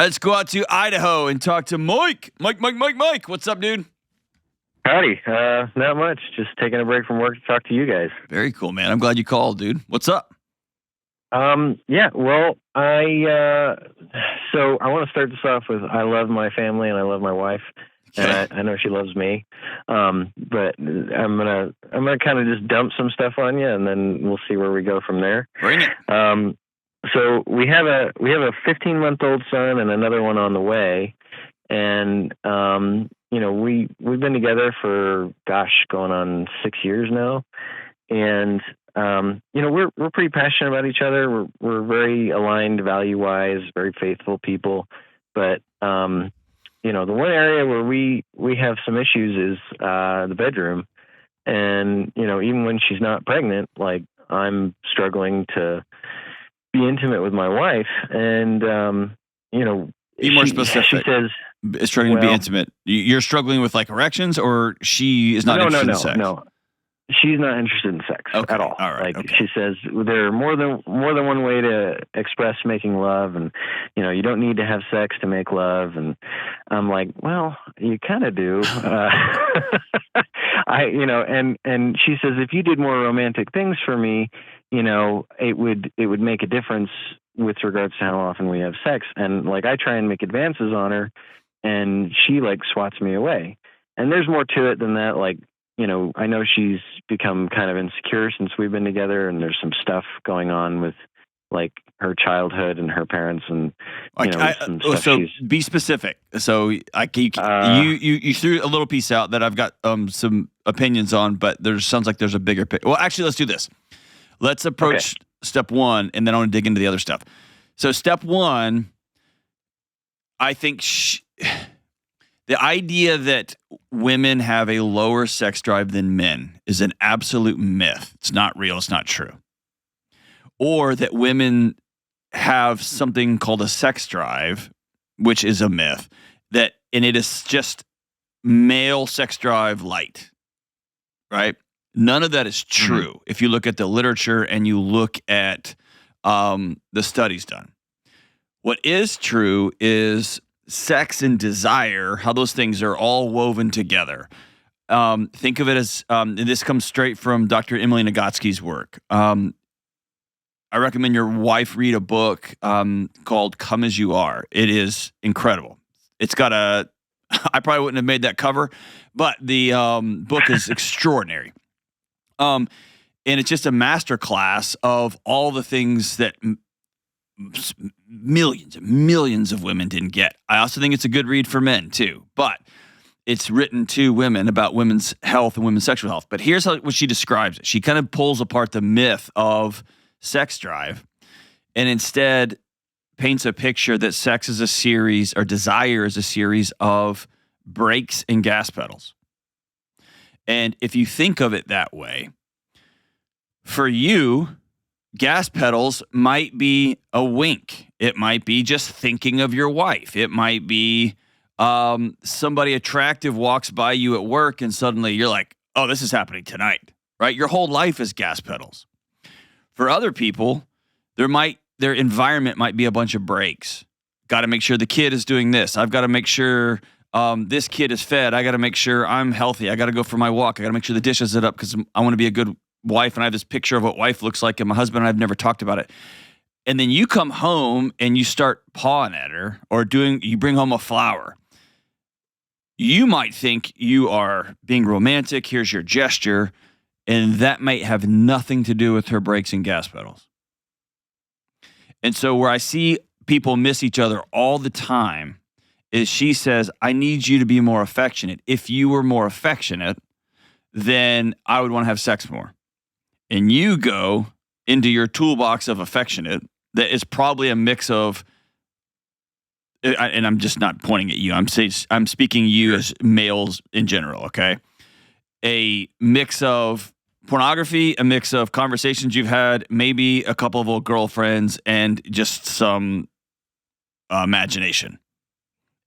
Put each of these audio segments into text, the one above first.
right, let's go out to Idaho and talk to Mike. Mike. What's up, dude? Howdy. Not much. Just taking a break from work to talk to you guys. Very cool, man. I'm glad you called, dude. What's up? Yeah, well, so I want to start this off with I love my family and I love my wife. Okay. And I know she loves me. But I'm gonna kind of just dump some stuff on you, and then we'll see where we go from there. Bring it. So we have a 15-month-old son and another one on the way, and we've been together for going on 6 years now, and we're pretty passionate about each other. We're very aligned value-wise, very faithful people, but the one area where we have some issues is the bedroom, and even when she's not pregnant, like I'm struggling to be intimate with my wife, and be more specific. She says struggling to be intimate. You're struggling with like erections, or she is not interested in sex? No. She's not interested in sex at all. All right. She says there are more than one way to express making love, and you don't need to have sex to make love. And I'm like, well, you kind of do. And she says if you did more romantic things for me, it would make a difference with regards to how often we have sex. And like I try and make advances on her, and she like swats me away. And there's more to it than that. Like, I know she's become kind of insecure since we've been together, and there's some stuff going on with like her childhood and her parents, and be specific. So you threw a little piece out that I've got some opinions on, but sounds like there's a bigger picture. Well, actually, let's do this. Let's approach step one, and then I want to dig into the other stuff. So step one, I think the idea that women have a lower sex drive than men is an absolute myth. It's not real. It's not true. Or that women have something called a sex drive, which is a myth, and it is just male sex drive light, right? None of that is true. Mm-hmm. If you look at the literature and you look at the studies done. What is true is sex and desire, how those things are all woven together. Think of it as, and this comes straight from Dr. Emily Nagotsky's work. I recommend your wife read a book called Come As You Are. It is incredible. It's got I probably wouldn't have made that cover, but the book is extraordinary. And it's just a masterclass of all the things that millions and millions of women didn't get. I also think it's a good read for men too, but it's written to women about women's health and women's sexual health. But here's what she describes it. She kind of pulls apart the myth of sex drive and instead paints a picture that sex is a series, or desire is a series of brakes and gas pedals. And if you think of it that way, for you, gas pedals might be a wink. It might be just thinking of your wife. It might be somebody attractive walks by you at work and suddenly you're like, oh, this is happening tonight, right? Your whole life is gas pedals. For other people, their environment might be a bunch of brakes. Got to make sure the kid is doing this. I've got to make sure this kid is fed. I got to make sure I'm healthy. I got to go for my walk. I got to make sure the dishes are up because I want to be a good wife, and I have this picture of what wife looks like, and my husband and I've never talked about it. And then you come home and you start pawing at her, or you bring home a flower. You might think you are being romantic. Here's your gesture. And that might have nothing to do with her brakes and gas pedals. And so where I see people miss each other all the time is she says, I need you to be more affectionate. If you were more affectionate, then I would want to have sex more. And you go into your toolbox of affectionate that is probably a mix of, and I'm just not pointing at you. I'm speaking you as males in general, okay? A mix of pornography, a mix of conversations you've had, maybe a couple of old girlfriends, and just some imagination.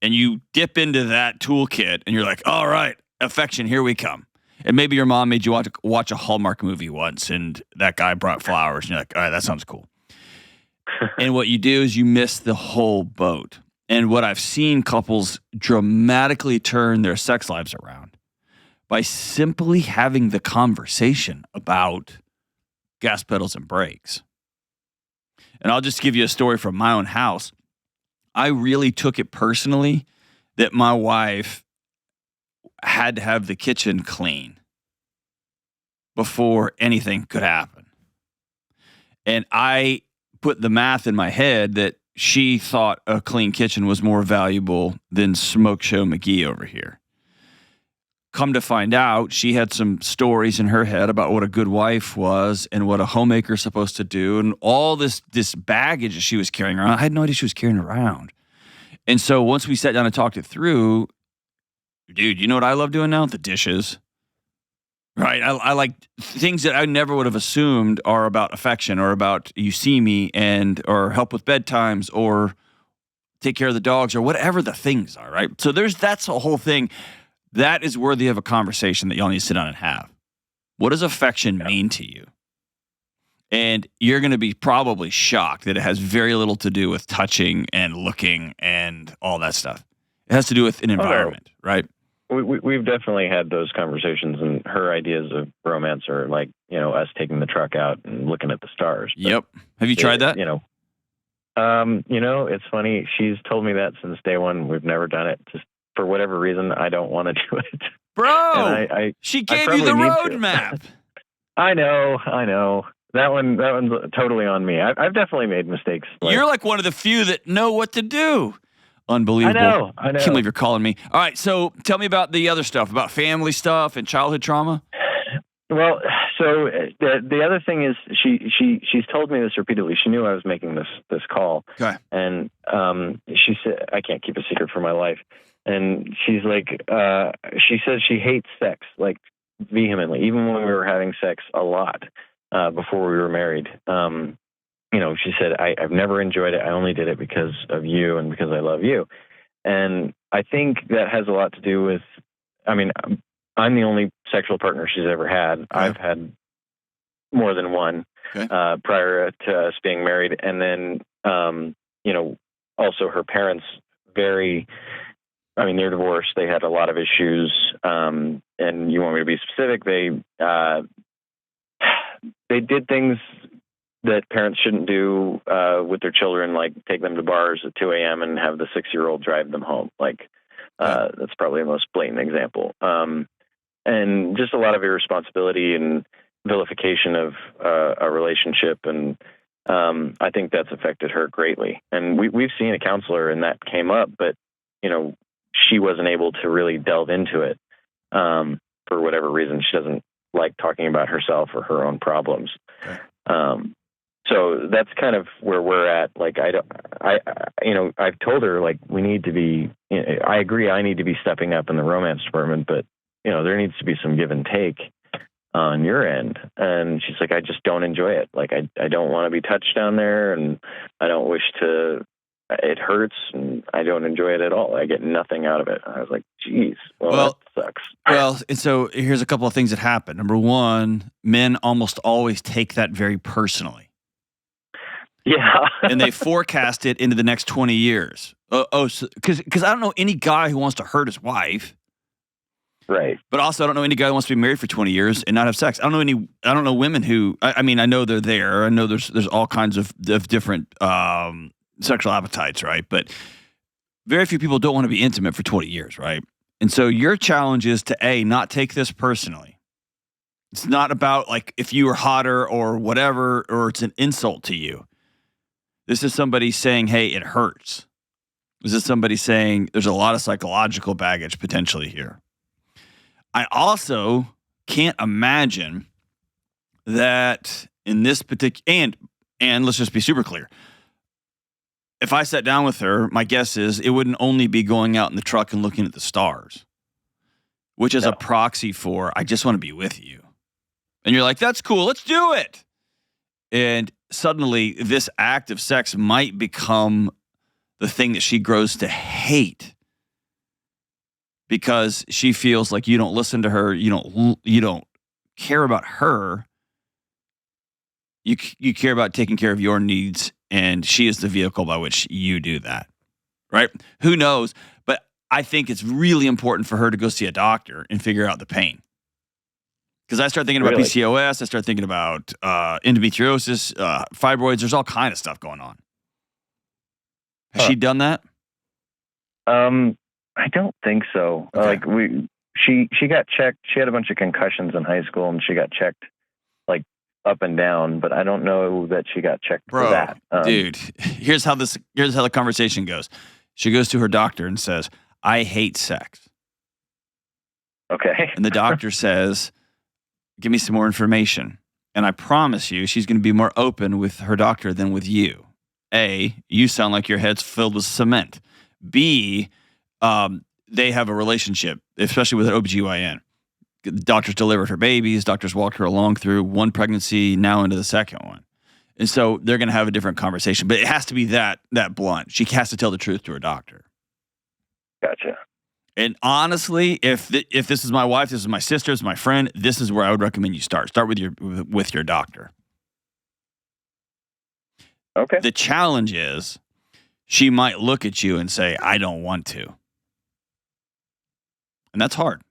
And you dip into that toolkit, and you're like, all right, affection, here we come. And maybe your mom made you watch a Hallmark movie once, and that guy brought flowers, and you're like, all right, that sounds cool. And what you do is you miss the whole boat. And what I've seen couples dramatically turn their sex lives around by simply having the conversation about gas pedals and brakes. And I'll just give you a story from my own house. I really took it personally that my wife had to have the kitchen clean before anything could happen. And I put the math in my head that she thought a clean kitchen was more valuable than Smoke Show McGee over here. Come to find out, she had some stories in her head about what a good wife was and what a homemaker is supposed to do, and all this baggage that she was carrying around. I had no idea she was carrying around. And so once we sat down and talked it through, dude, you know what I love doing now? The dishes. Right. I like things that I never would have assumed are about affection or about you see me or help with bedtimes or take care of the dogs or whatever the things are. Right. So that's a whole thing that is worthy of a conversation that y'all need to sit down and have. What does affection mean to you? And you're going to be probably shocked that it has very little to do with touching and looking and all that stuff. It has to do with an environment, right? We've definitely had those conversations, and her ideas of romance are like, us taking the truck out and looking at the stars. But yep. Have you tried that? It's funny. She's told me that since day one. We've never done it. Just for whatever reason, I don't want to do it. Bro, she gave you the roadmap. I know. That one's totally on me. I've definitely made mistakes. You're like one of the few that know what to do. Unbelievable. I know. Can't believe you're calling me. All right, so tell me about the other stuff, about family stuff and childhood trauma. Well, so the other thing is she's told me this repeatedly. She knew I was making this call. Okay. And she said, I can't keep a secret for my life. And she's like, she says she hates sex, like vehemently, even when we were having sex a lot before we were married. She said, I've never enjoyed it. I only did it because of you and because I love you. And I think that has a lot to do with, I'm the only sexual partner she's ever had. Okay. I've had more than one prior to us being married. And then, also her parents they're divorced. They had a lot of issues. And you want me to be specific? They did things that parents shouldn't do with their children, like take them to bars at 2 a.m. and have the 6-year-old drive them home. That's probably the most blatant example. And just a lot of irresponsibility and vilification of a relationship. And I think that's affected her greatly. And we've seen a counselor and that came up, but, she wasn't able to really delve into it for whatever reason. She doesn't like talking about herself or her own problems. Okay. So that's kind of where we're at. Like, I've told her, like, we need to be, I agree, I need to be stepping up in the romance department, but, there needs to be some give and take on your end. And she's like, I just don't enjoy it. Like, I don't want to be touched down there, and I don't wish to, it hurts, and I don't enjoy it at all. I get nothing out of it. I was like, geez, well, that sucks. Well, and so here's a couple of things that happen. Number one, men almost always take that very personally. Yeah. And they forecast it into the next 20 years. Because I don't know any guy who wants to hurt his wife. Right. But also I don't know any guy who wants to be married for 20 years and not have sex. I don't know women who, I know they're there. I know there's all kinds of different sexual appetites, right? But very few people don't want to be intimate for 20 years, right? And so your challenge is to not take this personally. It's not about like if you were hotter or whatever, or it's an insult to you. This is somebody saying, hey, it hurts. This is somebody saying there's a lot of psychological baggage potentially here. I also can't imagine that in this particular, and let's just be super clear. If I sat down with her, my guess is it wouldn't only be going out in the truck and looking at the stars, which is a proxy for, I just want to be with you. And you're like, that's cool. Let's do it. And suddenly this act of sex might become the thing that she grows to hate because she feels like you don't listen to her. You don't care about her. You care about taking care of your needs, and she is the vehicle by which you do that. right? Who knows? But I think it's really important for her to go see a doctor and figure out the pain. Because I start thinking about Really? PCOS, I start thinking about endometriosis, fibroids. There's all kind of stuff going on. Has Huh. she done that? I don't think so. Okay. She got checked. She had a bunch of concussions in high school, and she got checked like up and down. But I don't know that she got checked for that. Dude, here's how the conversation goes. She goes to her doctor and says, "I hate sex," Okay. and the doctor says, "Give me some more information." And I promise you, she's going to be more open with her doctor than with you. A, you sound like your head's filled with cement. B, they have a relationship, especially with an OBGYN. Doctors delivered her babies. Doctors walked her along through one pregnancy, now into the second one. And so they're going to have a different conversation. But it has to be that blunt. She has to tell the truth to her doctor. Gotcha. And honestly, if this is my wife, this is my sister, this is my friend, this is where I would recommend you start. Start with your doctor. Okay. The challenge is she might look at you and say, "I don't want to." And that's hard.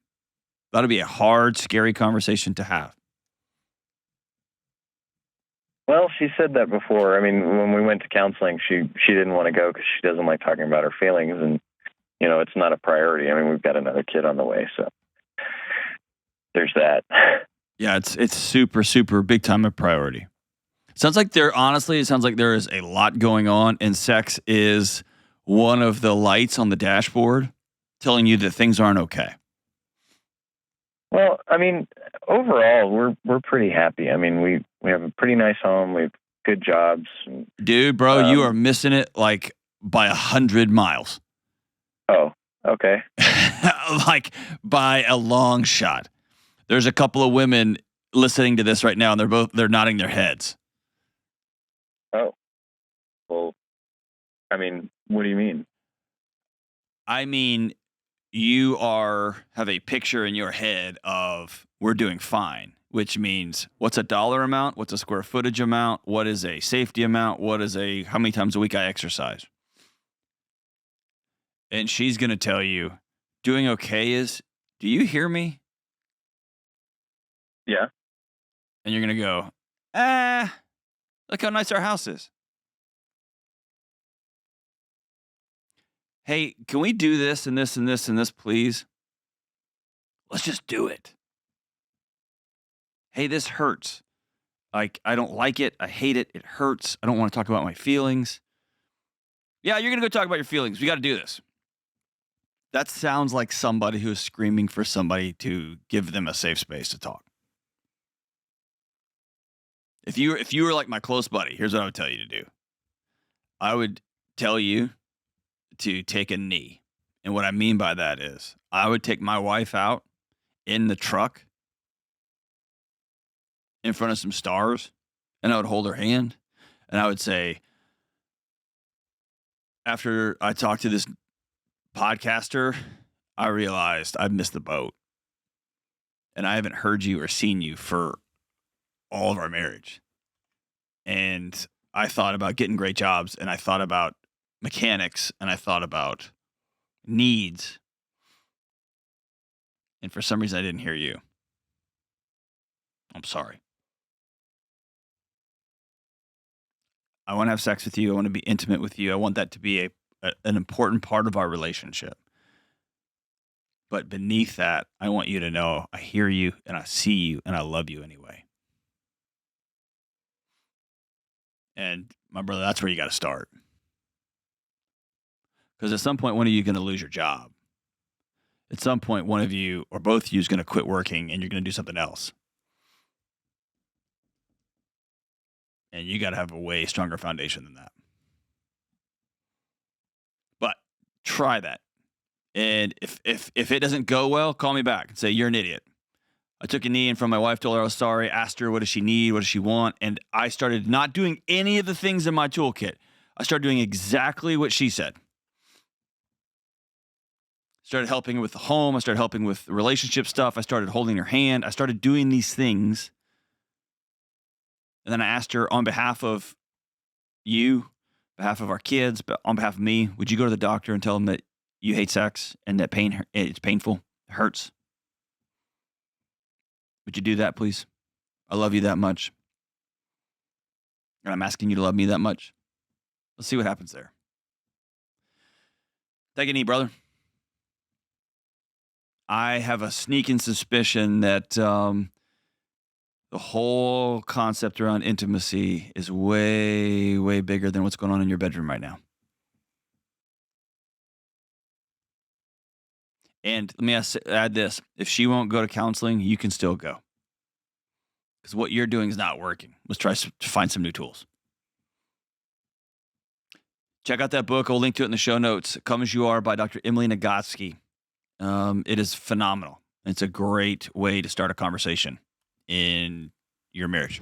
That'll be a hard, scary conversation to have. Well, she said that before. I mean, when we went to counseling, she didn't want to go because she doesn't like talking about her feelings, and it's not a priority. I mean, we've got another kid on the way, so there's that. Yeah, it's super, super big time a priority. It sounds like there is a lot going on, and sex is one of the lights on the dashboard telling you that things aren't okay. Well, I mean, overall, we're pretty happy. I mean, we have a pretty nice home. We have good jobs. Dude, bro, you are missing it like by 100 miles. Oh, okay. Like by a long shot. There's a couple of women listening to this right now, and they're nodding their heads. Oh, well, I mean, what do you mean? I mean, you have a picture in your head of we're doing fine, which means what's a dollar amount? What's a square footage amount? What is a safety amount? How many times a week I exercise? And she's going to tell you, doing okay is, do you hear me? Yeah. And you're going to go, look how nice our house is. Hey, can we do this and this and this and this, please? Let's just do it. Hey, this hurts. Like, I don't like it. I hate it. It hurts. I don't want to talk about my feelings. Yeah, you're going to go talk about your feelings. We got to do this. That sounds like somebody who is screaming for somebody to give them a safe space to talk. If you were like my close buddy, here's what I would tell you to do. I would tell you to take a knee. And what I mean by that is I would take my wife out in the truck in front of some stars, and I would hold her hand, and I would say, after I talked to this podcaster, I realized I've missed the boat, and I haven't heard you or seen you for all of our marriage. And I thought about getting great jobs, and I thought about mechanics, and I thought about needs. And for some reason, I didn't hear you. I'm sorry. I want to have sex with you. I want to be intimate with you. I want that to be an important part of our relationship. But beneath that, I want you to know I hear you and I see you and I love you anyway. And my brother, that's where you got to start. Because at some point, one of you is going to lose your job. At some point, one of you or both of you is going to quit working and you're going to do something else. And you got to have a way stronger foundation than that. But try that. And if it doesn't go well, call me back and say, you're an idiot. I took a knee in front of my wife, told her I was sorry, asked her, what does she need? What does she want? And I started not doing any of the things in my toolkit. I started doing exactly what she said. Started helping her with the home. I started helping with the relationship stuff. I started holding her hand. I started doing these things. And then I asked her, on behalf of you, behalf of our kids, but on behalf of me, would you go to the doctor and tell them that you hate sex and that it's painful, it hurts? Would you do that, please? I love you that much. And I'm asking you to love me that much. Let's see what happens there. Take a knee, brother. I have a sneaking suspicion that the whole concept around intimacy is way, way bigger than what's going on in your bedroom right now. And let me add this. If she won't go to counseling, you can still go. Because what you're doing is not working. Let's try to find some new tools. Check out that book. I'll link to it in the show notes. Come As You Are by Dr. Emily Nagoski. It is phenomenal. It's a great way to start a conversation in your marriage.